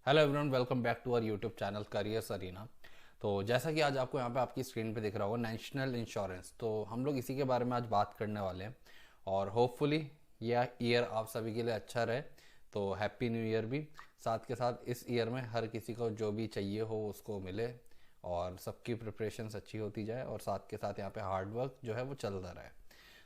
Hello everyone, welcome back to our YouTube channel Careers Arena. तो जैसा कि आज आपको यहाँ पे आपकी स्क्रीन पे दिख रहा होगा नेशनल इंश्योरेंस, तो हम लोग इसी के बारे में आज बात करने वाले हैं। और होपफुली यह ईयर आप सभी के लिए अच्छा रहे। तो हैप्पी न्यू ईयर भी। साथ के साथ इस ईयर में हर किसी को जो भी चाहिए हो उसको मिले और सबकी प्रिपरेशंस अच्छी होती जाए और साथ के साथ यहाँ पे हार्ड वर्क जो है वो चलता रहे।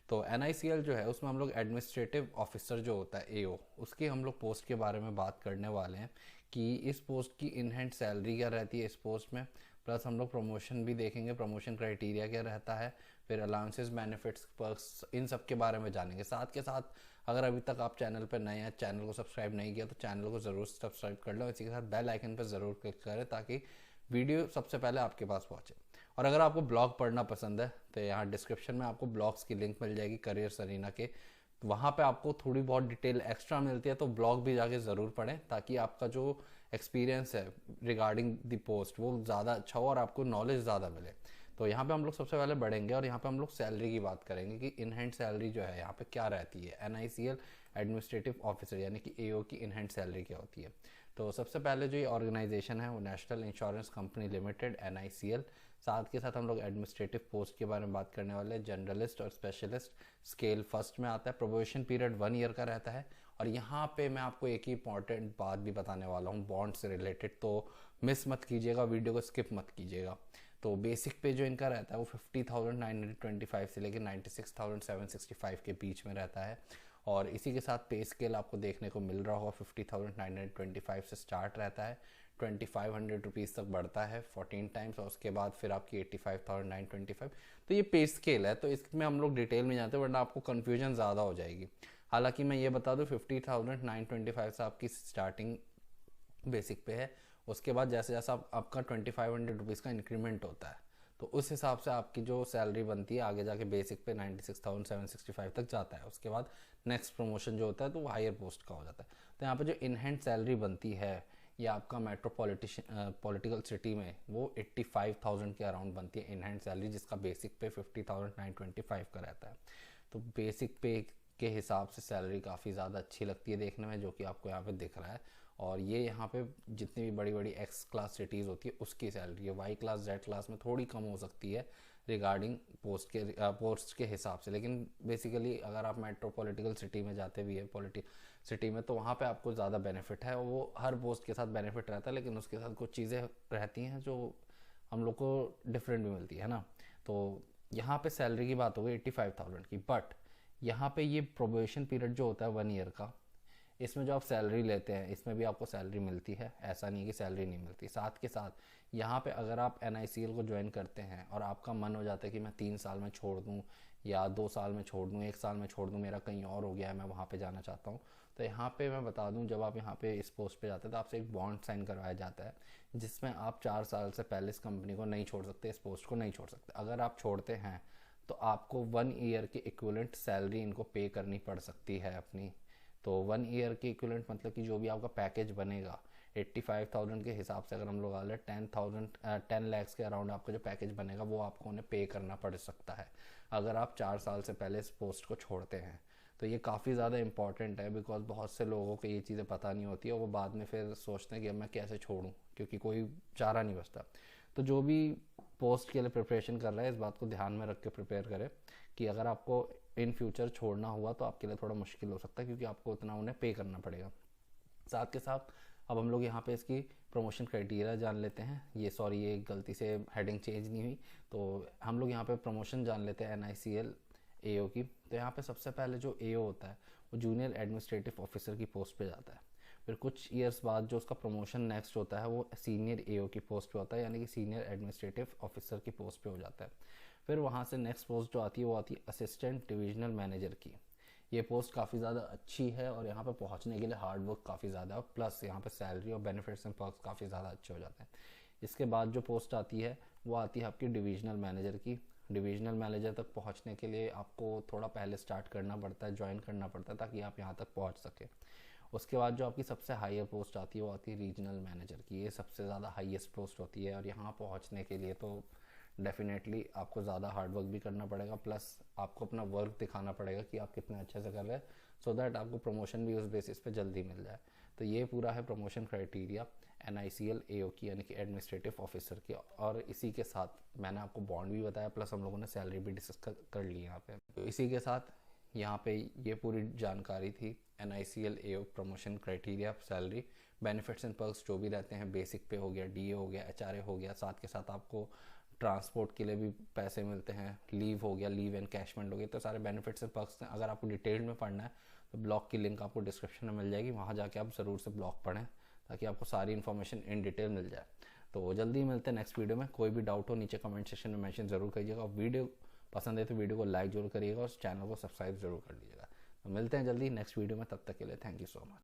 तो NICL जो है उसमें हम लोग एडमिनिस्ट्रेटिव ऑफिसर जो होता है AO, उसकी हम लोग पोस्ट के बारे में बात करने वाले हैं कि इस पोस्ट की इन हैंड सैलरी क्या रहती है इस पोस्ट में। प्लस हम लोग प्रमोशन भी देखेंगे, प्रमोशन क्राइटेरिया क्या रहता है, फिर अलाउंसेस, बेनिफिट्स, पर्क्स, इन सब के बारे में जानेंगे। साथ के साथ अगर अभी तक आप चैनल पर नए हैं, चैनल को सब्सक्राइब नहीं किया तो चैनल को ज़रूर सब्सक्राइब कर लो। इसी के साथ बेल आइकन पर ज़रूर क्लिक करें ताकि वीडियो सबसे पहले आपके पास पहुंचे। और अगर आपको ब्लॉग पढ़ना पसंद है तो यहाँ डिस्क्रिप्शन में आपको ब्लॉग्स की लिंक मिल जाएगी करियर्स अरीना के। वहाँ पे आपको थोड़ी बहुत डिटेल एक्स्ट्रा मिलती है, तो ब्लॉग भी जाके ज़रूर पढ़ें ताकि आपका जो एक्सपीरियंस है रिगार्डिंग द पोस्ट वो ज़्यादा अच्छा हो और आपको नॉलेज ज़्यादा मिले। तो यहाँ पे हम लोग सबसे पहले बढ़ेंगे और यहाँ पे हम लोग सैलरी की बात करेंगे कि इन हैंड सैलरी जो है यहाँ पे क्या रहती है। NICL एडमिनिस्ट्रेटिव ऑफिसर यानी कि AO की इन हैंड सैलरी क्या होती है। तो सबसे पहले जो ये ऑर्गेनाइजेशन है वो national insurance company limited NICL। साथ के साथ हम लोग एडमिनिस्ट्रेटिव पोस्ट के बारे में बात करने वाले हैं। जनरलिस्ट और स्पेशलिस्ट स्केल फर्स्ट में आता है। प्रोबेशन पीरियड 1 ईयर का रहता है। और यहाँ पे मैं आपको एक ही इंपॉर्टेंट बात भी बताने वाला हूँ बॉन्ड से रिलेटेड, तो मिस मत कीजिएगा, वीडियो को स्किप मत कीजिएगा। तो बेसिक पे जो इनका रहता है वो 50,925 से लेकर 96,765 के बीच में रहता है। और इसी के साथ पे स्केल आपको देखने को मिल रहा होगा। 50,925 से स्टार्ट रहता है, 2,500 रुपीज़ तक बढ़ता है 14 टाइम्स, और उसके बाद फिर आपकी 85,925। तो ये पे स्केल है, तो इसमें हम लोग डिटेल में जाते हैं वरना आपको कन्फ्यूजन ज़्यादा हो जाएगी। हालांकि मैं ये बता दूं 50,925 से आपकी स्टार्टिंग बेसिक पे है। उसके बाद जैसे जैसा आपका 2,500 रुपीज़ का इंक्रीमेंट होता है तो उस हिसाब से आपकी जो सैलरी बनती है आगे जाके बेसिक पे 96,765 तक जाता है। उसके बाद नेक्स्ट प्रमोशन जो होता है तो वो हायर पोस्ट का हो जाता है। तो यहाँ पे जो इन हैंड सैलरी बनती है ये आपका पॉलिटिकल सिटी में वो 85,000 के अराउंड बनती है इन हैंड सैलरी, जिसका बेसिक पे 50,925 का रहता है। तो बेसिक पे के हिसाब से सैलरी काफ़ी ज़्यादा अच्छी लगती है देखने में, जो कि आपको यहाँ पे दिख रहा है। और ये यहाँ पे जितनी भी बड़ी बड़ी एक्स क्लास सिटीज़ होती है उसकी सैलरी है। वाई क्लास जेड क्लास में थोड़ी कम हो सकती है रिगार्डिंग पोस्ट के हिसाब से, लेकिन बेसिकली अगर आप मेट्रोपॉलिटिकल सिटी में जाते भी है सिटी में तो वहाँ पे आपको ज़्यादा बेनिफिट है। वो हर पोस्ट के साथ बेनिफिट रहता है, लेकिन उसके साथ कुछ चीज़ें रहती हैं जो हम लोग को डिफरेंट भी मिलती है ना। तो यहाँ पे सैलरी की बात हो गई 85,000 की, बट यहाँ पे ये प्रोबेशन पीरियड जो होता है 1 ईयर का, इसमें जो आप सैलरी लेते हैं इसमें भी आपको सैलरी मिलती है, ऐसा नहीं कि सैलरी नहीं मिलती। साथ के साथ यहाँ पे अगर आप NICL को ज्वाइन करते हैं और आपका मन हो जाता है कि मैं 3 साल में छोड़ दूँ या 2 साल में छोड़ दूँ, 1 साल में छोड़ दूँ, मेरा कहीं और हो गया है, मैं वहाँ पे जाना चाहता हूँ, तो यहाँ पे मैं बता दूँ जब आप यहाँ पे इस पोस्ट पे जाते हैं तो आपसे एक बॉन्ड साइन करवाया जाता है जिसमें आप 4 साल से पहले इस कंपनी को नहीं छोड़ सकते, इस पोस्ट को नहीं छोड़ सकते। अगर आप छोड़ते हैं तो आपको 1 ईयर की इक्विवेलेंट सैलरी इनको पे करनी पड़ सकती है अपनी। तो 1 ईयर के इक्विवेलेंट मतलब कि जो भी आपका पैकेज बनेगा 85,000 के हिसाब से, अगर हम लोग आ रहे 10 लैक्स के अराउंड आपका जो पैकेज बनेगा वो आपको उन्हें पे करना पड़ सकता है अगर आप 4 साल से पहले इस पोस्ट को छोड़ते हैं। तो ये काफ़ी ज़्यादा इंपॉर्टेंट है बिकॉज बहुत से लोगों को ये चीज़ें पता नहीं होती है और वो बाद में फिर सोचते हैं कि अब मैं कैसे छोड़ूं, क्योंकि कोई चारा नहीं बचता। तो जो भी पोस्ट के लिए प्रिपरेशन कर रहा है इस बात को ध्यान में रख के प्रिपेयर करें कि अगर आपको इन फ्यूचर छोड़ना हुआ तो आपके लिए थोड़ा मुश्किल हो सकता है क्योंकि आपको उतना उन्हें पे करना पड़ेगा। साथ के साथ अब हम लोग यहाँ पे इसकी प्रमोशन क्राइटेरिया जान लेते हैं। ये गलती से हेडिंग चेंज नहीं हुई, तो हम लोग यहाँ पे प्रमोशन जान लेते हैं NICL AO की। तो यहाँ पे सबसे पहले जो AO होता है वो जूनियर एडमिनिस्ट्रेटिव ऑफिसर की पोस्ट पे जाता है। फिर कुछ ईयर्स बाद जो उसका प्रमोशन नेक्स्ट होता है वो सीनियर AO की पोस्ट पे होता है, यानी कि सीनियर एडमिनिस्ट्रेटिव ऑफिसर की पोस्ट पे हो जाता है। फिर वहाँ से नेक्स्ट पोस्ट जो आती है वो आती है असिस्टेंट डिविजनल मैनेजर की। ये पोस्ट काफ़ी ज़्यादा अच्छी है और यहाँ पे पहुँचने के लिए हार्ड वर्क काफ़ी ज़्यादा है, प्लस यहाँ पे सैलरी और बेनिफिट्स एंड पर्क्स काफ़ी ज़्यादा अच्छे हो जाते हैं। इसके बाद जो पोस्ट आती है वो आती है आपकी डिविजनल मैनेजर की। डिविजनल मैनेजर तक पहुँचने के लिए आपको थोड़ा पहले स्टार्ट करना पड़ता है, ज्वाइन करना पड़ता है ताकि आप यहाँ तक पहुँच सकें। उसके बाद जो आपकी सबसे हायर पोस्ट आती है वो आती है रीजनल मैनेजर की। ये सबसे ज़्यादा हाईएस्ट पोस्ट होती है और यहाँ पहुँचने के लिए तो डेफिनेटली आपको ज़्यादा हार्ड वर्क भी करना पड़ेगा, प्लस आपको अपना वर्क दिखाना पड़ेगा कि आप कितने अच्छे से कर रहे हैं, सो दैट आपको प्रमोशन भी उस बेसिस पे जल्दी मिल जाए। तो ये पूरा है प्रमोशन क्राइटेरिया NICL AO यानी कि एडमिनिस्ट्रेटिव ऑफिसर की। और इसी के साथ मैंने आपको बॉन्ड भी बताया, प्लस हम लोगों ने सैलरी भी डिस्कस कर ली यहाँ पे। तो इसी के साथ यहाँ पे ये पूरी जानकारी थी NICL AO promotion criteria, salary, benefits and perks जो भी रहते हैं, बेसिक पे हो गया, DA हो गया, HRA हो गया, साथ के साथ आपको ट्रांसपोर्ट के लिए भी पैसे मिलते हैं, लीव हो गया, लीव एनकैशमेंट हो गया, तो सारे बेनिफिट्स एंड पर्क्स हैं। अगर आपको डिटेल में पढ़ना है तो ब्लॉग की लिंक आपको डिस्क्रिप्शन में मिल जाएगी, वहाँ जाके आप ज़रूर से ब्लॉग पढ़ें ताकि आपको सारी इन्फॉर्मेशन इन डिटेल मिल जाए। तो जल्दी मिलते हैं नेक्स्ट वीडियो में। कोई भी डाउट हो नीचे कमेंट सेक्शन में मेंशन ज़रूर करिएगा, और वीडियो पसंद है तो वीडियो को लाइक जरूर करिएगा और चैनल को सब्सक्राइब जरूर कर लीजिएगा। तो मिलते हैं जल्दी नेक्स्ट वीडियो में, तब तक के लिए थैंक यू सो मच।